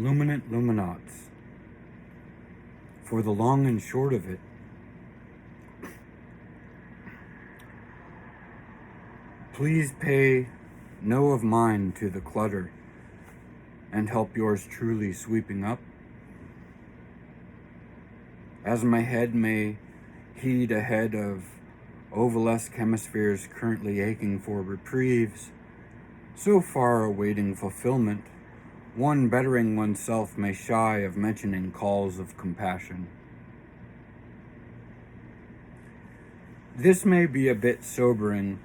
luminant luminaughts. For the long and short of it, please pay no of mind to the clutter and help yours truly sweeping up. As my head may heed ahead of ovalesque hemispheres currently aching for reprieves, so far awaiting fulfillment, one bettering oneself may shy of mentioning calls of compassion. This may be a bit sobering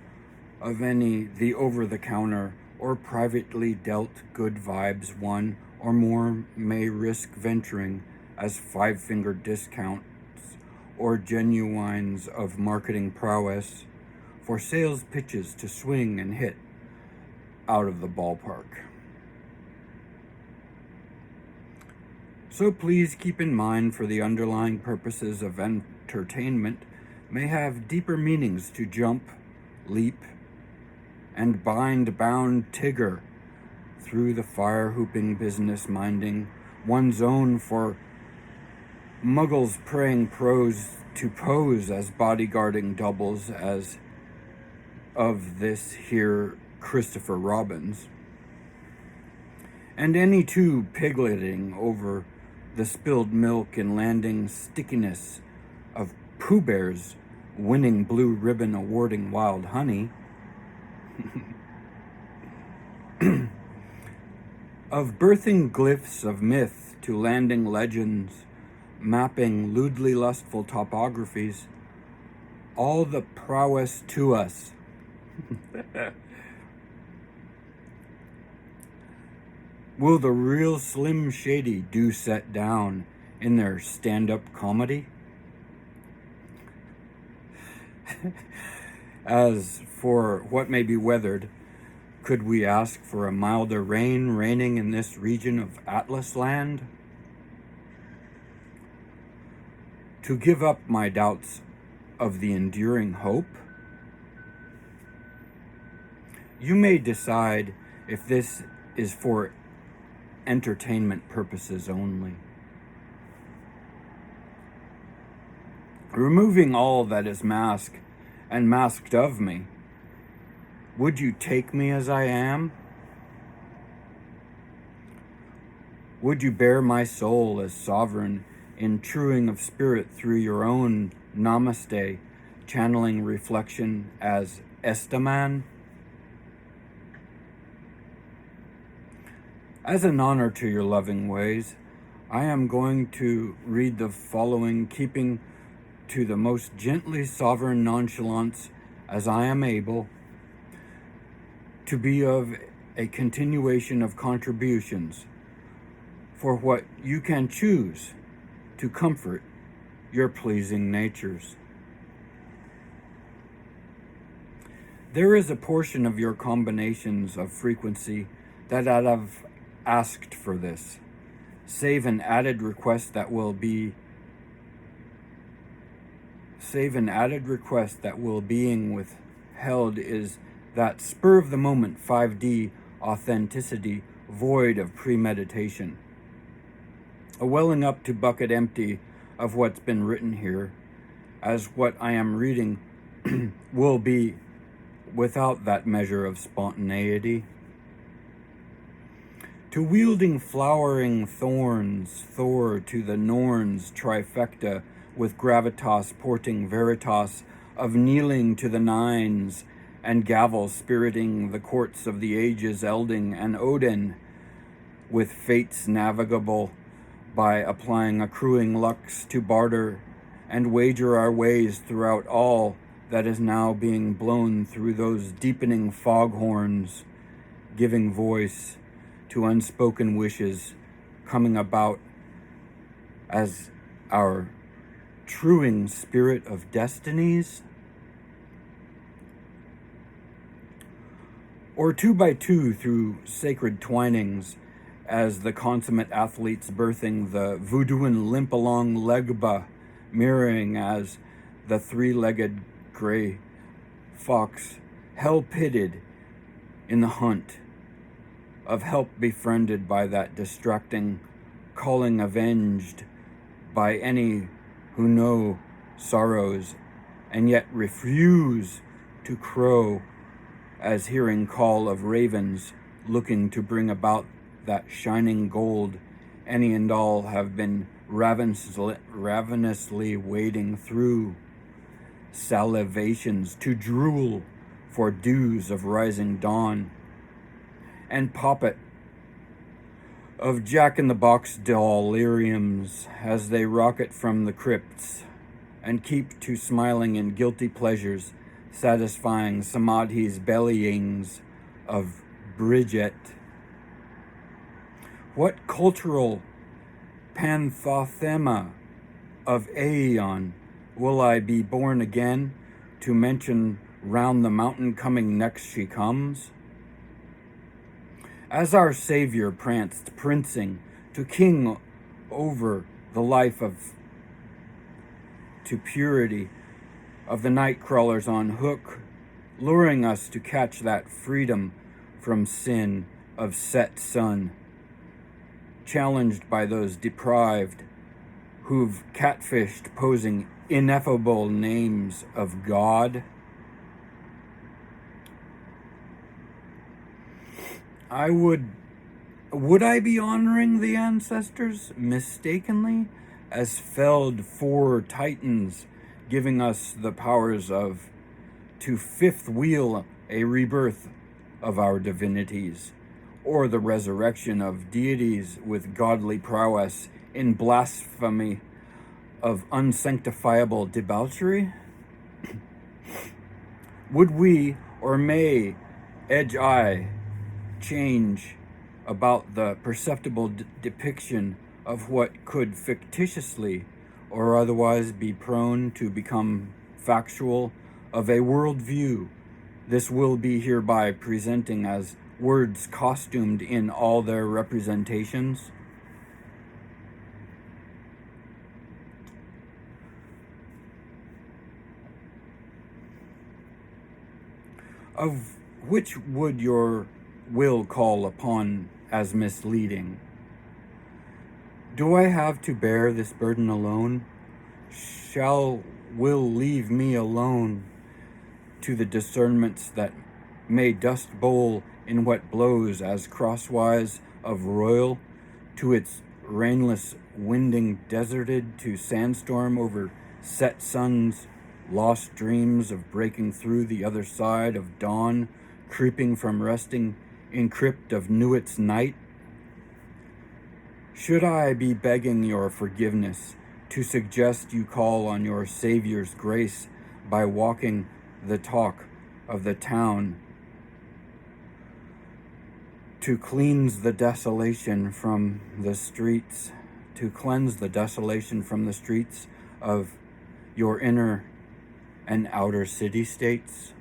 of any the over-the-counter or privately dealt good vibes one or more may risk venturing as five-finger discounts or genuines of marketing prowess for sales pitches to swing and hit out of the ballpark. So please keep in mind for the underlying purposes of entertainment may have deeper meanings to jump, leap, and bound Tigger through the fire-hooping business minding one's own for muggles praying pros to pose as bodyguarding doubles as of this here Christopher Robins, and any two pigletting over the spilled milk and landing stickiness of Pooh Bear's winning blue ribbon awarding wild honey, of birthing glyphs of myth to landing legends, mapping lewdly lustful topographies, all the prowess to us. Will the real Slim Shady do set down in their stand-up comedy? As for what may be weathered, could we ask for a milder rain raining in this region of Atlas land? To give up my doubts of the enduring hope? You may decide if this is for entertainment purposes only. Removing all that is masked and masked of me, would you take me as I am? Would you bear my soul as sovereign in truing of spirit through your own namaste, channeling reflection as Estaman? As an honor to your loving ways, I am going to read the following, keeping to the most gently sovereign nonchalance as I am able, to be of a continuation of contributions for what you can choose to comfort your pleasing natures. There is a portion of your combinations of frequency that I have asked for this, save an added request that will being withheld is that spur of the moment 5D authenticity void of premeditation. A welling up to bucket empty of what's been written here, as what I am reading will be without that measure of spontaneity. To wielding flowering thorns, Thor to the Norns trifecta, with gravitas porting veritas of kneeling to the nines, and gavel spiriting the courts of the ages Elding and Odin, with fates navigable by applying accruing lux to barter and wager our ways throughout all that is now being blown through those deepening foghorns, giving voice to unspoken wishes coming about as our truing spirit of destinies? Or 2 by 2 through sacred twinings as the consummate athletes birthing the voodooin' limp-along legba, mirroring as the three-legged gray fox hell-pitted in the hunt, of help befriended by that distracting calling, avenged by any who know sorrows and yet refuse to crow, as hearing call of ravens looking to bring about that shining gold any and all have been ravenously wading through, salivations to drool for dews of rising dawn, and poppet of jack-in-the-box deliriums as they rocket from the crypts and keep to smiling in guilty pleasures, satisfying samadhi's bellyings of Bridget. What cultural panthotema of aeon will I be born again to mention round the mountain coming next she comes? As our Savior pranced, princing, to king over the life to purity of the night crawlers on hook, luring us to catch that freedom from sin of set sun, challenged by those deprived who've catfished posing ineffable names of God. Would I be honoring the ancestors mistakenly as felled four titans, giving us the powers of to fifth wheel a rebirth of our divinities, or the resurrection of deities with godly prowess in blasphemy of unsanctifiable debauchery? Would we, or may, edge eye change about the perceptible depiction of what could fictitiously or otherwise be prone to become factual of a worldview? This will be hereby presenting as words costumed in all their representations. Of which would your will call upon as misleading? Do I have to bear this burden alone? Will leave me alone to the discernments that may dust bowl in what blows as crosswise of royal to its rainless winding deserted to sandstorm over set suns, lost dreams of breaking through the other side of dawn, creeping from resting in crypt of Nuit's night? Should I be begging your forgiveness to suggest you call on your Savior's grace by walking the talk of the town to cleanse the desolation from the streets, to cleanse the desolation from the streets of your inner and outer city-states?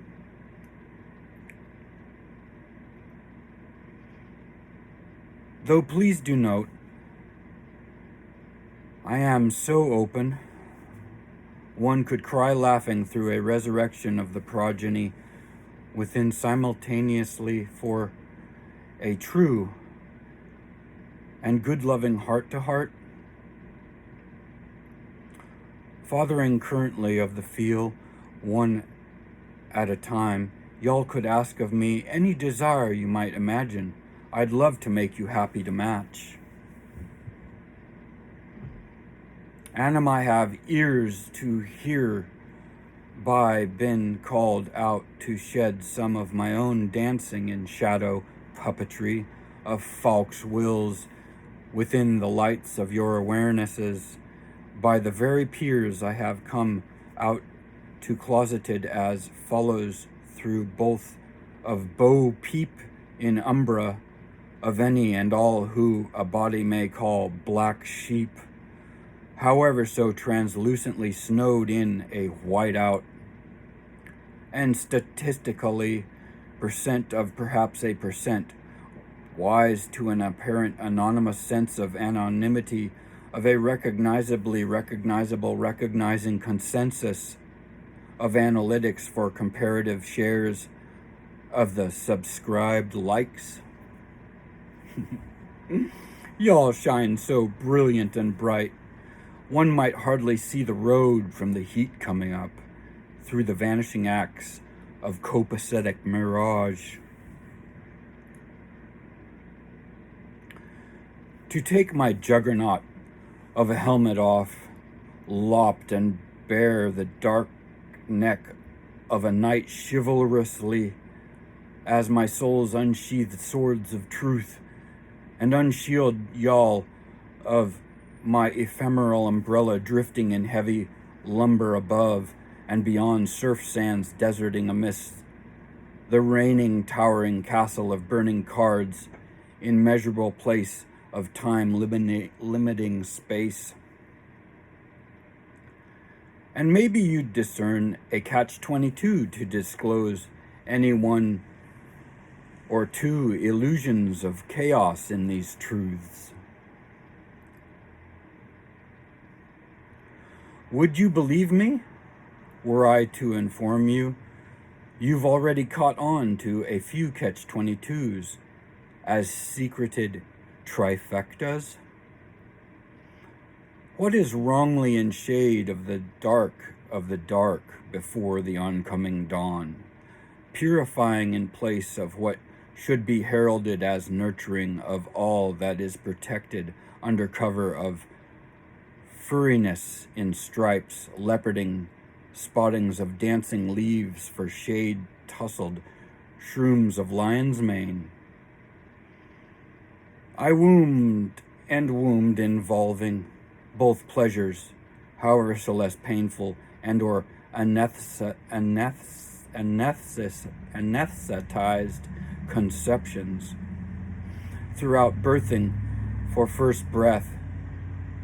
Though please do note, I am so open, one could cry laughing through a resurrection of the progeny within simultaneously for a true and good-loving heart-to-heart, fathering currently of the feel, one at a time. Y'all could ask of me any desire you might imagine. I'd love to make you happy to match. And am I have ears to hear by been called out to shed some of my own dancing in shadow puppetry of false wills within the lights of your awarenesses by the very peers I have come out to closeted as follows through both of Bo Peep in umbra of any and all who a body may call black sheep, however so translucently snowed in a whiteout, and statistically percent of perhaps a percent, wise to an apparent anonymous sense of anonymity of a recognizable recognizing consensus of analytics for comparative shares of the subscribed likes. Y'all shine so brilliant and bright. One might hardly see the road from the heat coming up through the vanishing acts of copacetic mirage. To take my juggernaut of a helmet off, lopped and bare the dark neck of a knight chivalrously, as my soul's unsheathed swords of truth, and unshield y'all of my ephemeral umbrella drifting in heavy lumber above and beyond surf sands deserting amidst the reigning towering castle of burning cards, immeasurable place of time limiting space. And maybe you'd discern a catch-22 to disclose any one or two illusions of chaos in these truths. Would you believe me, were I to inform you, you've already caught on to a few catch-22s as secreted trifectas? What is wrongly in shade of the dark before the oncoming dawn, purifying in place of what should be heralded as nurturing of all that is protected under cover of furriness in stripes, leoparding spottings of dancing leaves for shade tussled shrooms of lion's mane? I wombed involving both pleasures, however so less painful, and or anesthetized conceptions. Throughout birthing for first breath,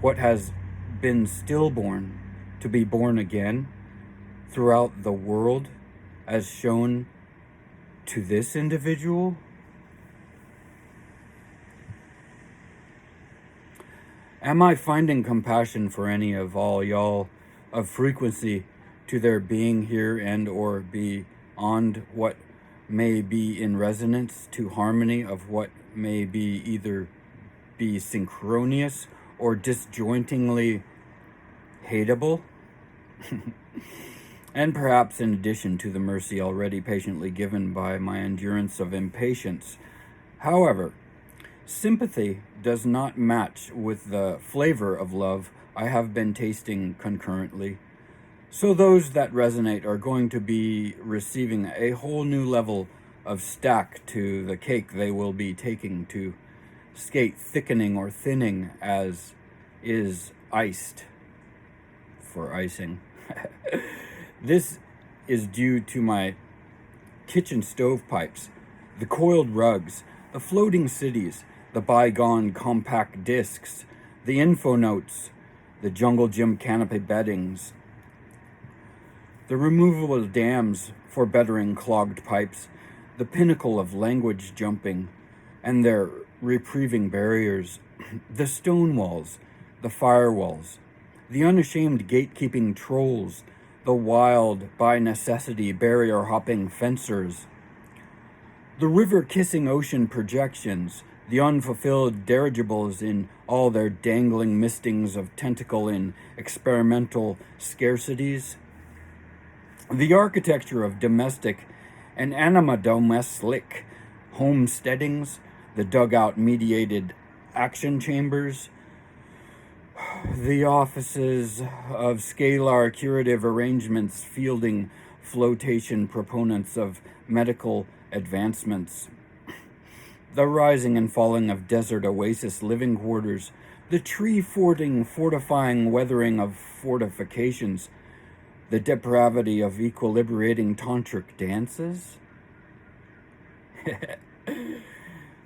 what has been stillborn to be born again, throughout the world as shown to this individual? Am I finding compassion for any of all y'all of frequency to their being here and or beyond what may be in resonance to harmony of what may be either be synchronous or disjointingly hateable? And perhaps in addition to the mercy already patiently given by my endurance of impatience. However, sympathy does not match with the flavor of love I have been tasting concurrently. So those that resonate are going to be receiving a whole new level of stack to the cake they will be taking to skate thickening or thinning as is iced for icing. This is due to my kitchen stovepipes, the coiled rugs, the floating cities, the bygone compact discs, the info notes, the jungle gym canopy beddings, the removable dams for bettering clogged pipes, the pinnacle of language jumping and their reprieving barriers, the stone walls, the firewalls, the unashamed gatekeeping trolls, the wild, by necessity, barrier-hopping fencers, the river-kissing ocean projections, the unfulfilled dirigibles in all their dangling mistings of tentacle in experimental scarcities, the architecture of domestic and anima-domestic homesteadings, the dugout-mediated action chambers, the offices of scalar curative arrangements fielding flotation proponents of medical advancements, the rising and falling of desert oasis living quarters, the tree fortifying weathering of fortifications, the depravity of equilibrating tantric dances,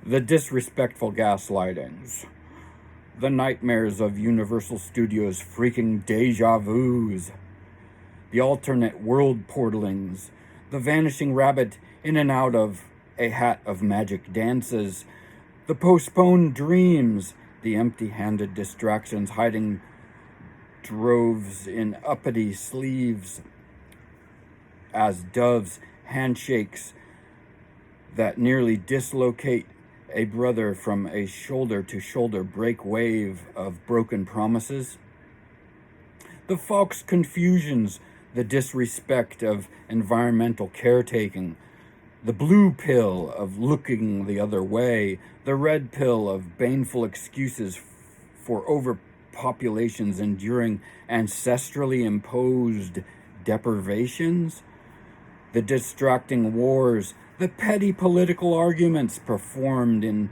the disrespectful gaslightings, the nightmares of Universal Studios freaking deja vus, the alternate world portalings, the vanishing rabbit in and out of a hat of magic dances, the postponed dreams, the empty-handed distractions hiding droves in uppity sleeves as doves handshakes that nearly dislocate a brother from a shoulder-to-shoulder break wave of broken promises. The false confusions, the disrespect of environmental caretaking, the blue pill of looking the other way, the red pill of baneful excuses for overpopulations enduring ancestrally imposed deprivations, the distracting wars, the petty political arguments performed in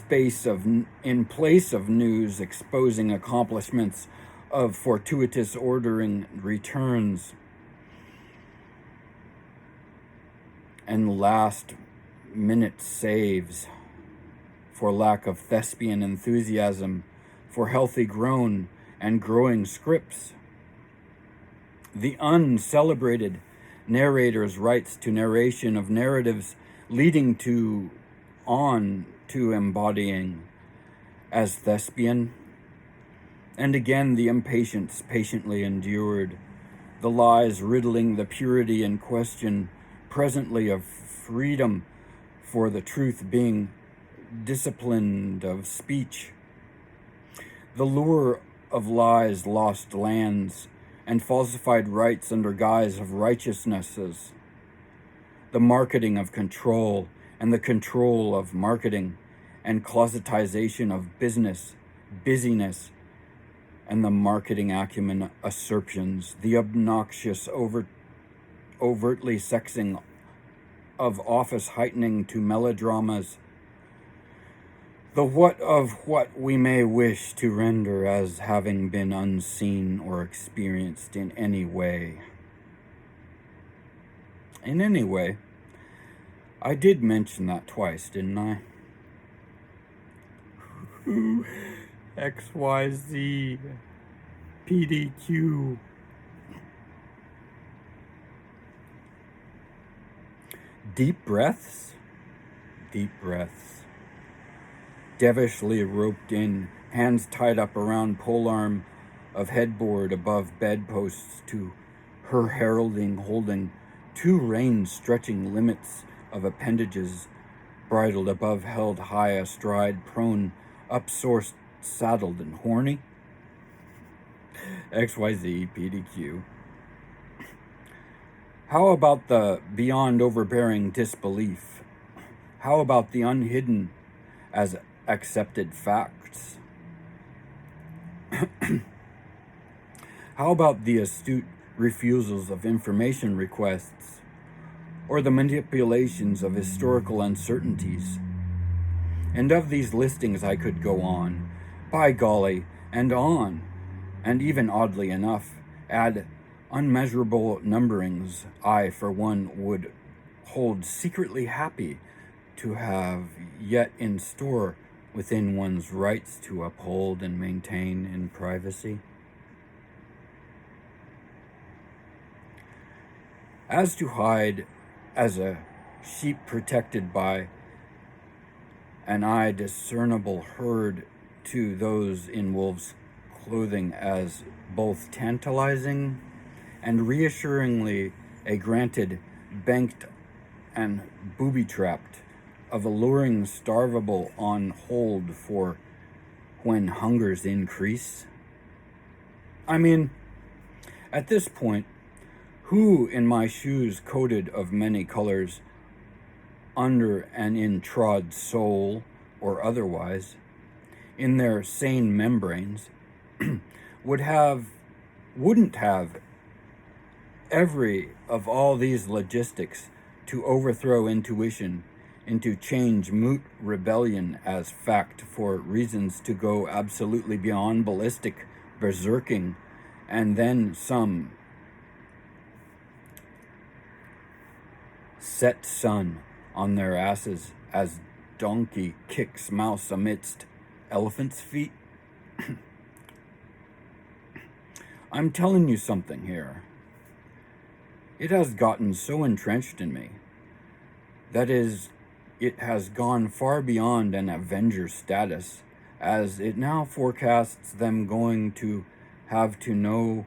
place of news exposing accomplishments of fortuitous ordering returns, and last-minute saves for lack of thespian enthusiasm for healthy grown and growing scripts. The uncelebrated narrator's rights to narration of narratives leading on to embodying as thespian. And again the impatience patiently endured, the lies riddling the purity in question presently of freedom for the truth being disciplined of speech. The lure of lies lost lands and falsified rights under guise of righteousnesses. The marketing of control and the control of marketing and closetization of busyness, and the marketing acumen assertions, the obnoxious overtly sexing of office heightening to melodramas, the what we may wish to render as having been unseen or experienced in any way. In any way, I did mention that twice, didn't I? XYZ, PDQ. Deep breaths. Devishly roped in, hands tied up around polearm of headboard above bedposts to her heralding holding two reins stretching limits of appendages bridled above held high astride prone upsourced saddled and horny. XYZ PDQ. How about the beyond overbearing disbelief? How about the unhidden as accepted facts? How about the astute refusals of information requests, or the manipulations of historical uncertainties? And of these listings I could go on, by golly, and on, and even oddly enough, add unmeasurable numberings I, for one, would hold secretly happy to have yet in store within one's rights to uphold and maintain in privacy. As to hide as a sheep protected by an eye discernible herd to those in wolves' clothing as both tantalizing and reassuringly a granted banked and booby-trapped of alluring starvable on hold for when hungers increase. I mean, at this point, who in my shoes coated of many colors, under an introd soul or otherwise, in their sane membranes, wouldn't have every of all these logistics to overthrow intuition into change moot rebellion as fact for reasons to go absolutely beyond ballistic berserking, and then some set sun on their asses as donkey kicks mouse amidst elephant's feet? I'm telling you something here. It has gotten so entrenched in me. That is, it has gone far beyond an Avenger status, as it now forecasts them going to have to know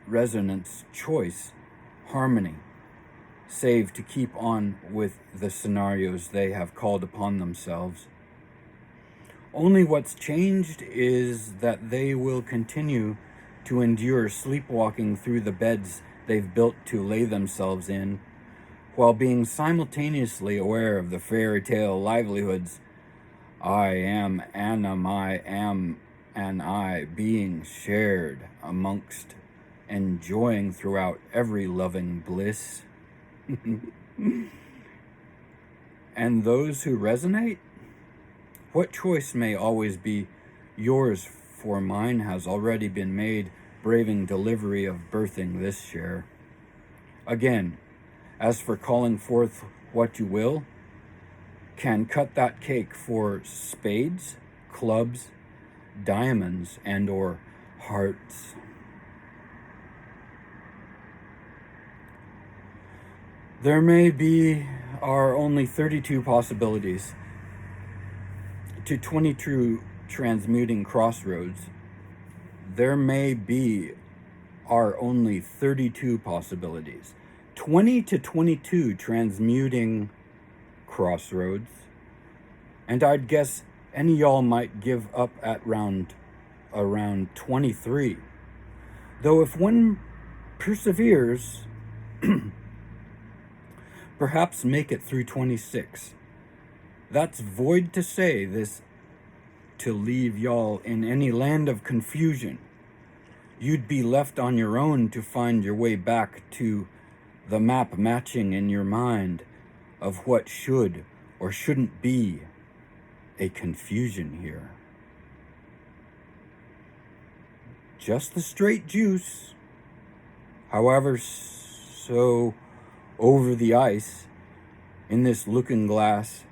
resonance, choice, harmony, save to keep on with the scenarios they have called upon themselves. Only what's changed is that they will continue to endure sleepwalking through the beds they've built to lay themselves in, while being simultaneously aware of the fairy tale livelihoods I am, and I being shared amongst, enjoying throughout every loving bliss. And those who resonate? What choice may always be yours, for mine has already been made, braving delivery of birthing this share. Again, as for calling forth what you will, can cut that cake for spades, clubs, diamonds, and or hearts. There may be are only 32 possibilities to 22 transmuting crossroads. There may be are only 32 possibilities. 20 to 22 transmuting crossroads. And I'd guess any y'all might give up at around 23. Though if one perseveres, perhaps make it through 26. That's void to say this to leave y'all in any land of confusion. You'd be left on your own to find your way back to the map matching in your mind of what should or shouldn't be a confusion here. Just the straight juice, however so over the ice in this looking glass,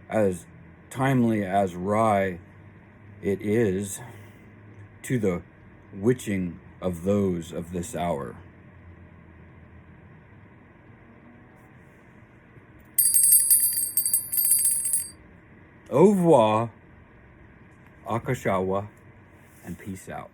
as timely as rye it is to the witching of those of this hour. Au revoir, Akashawa, and peace out.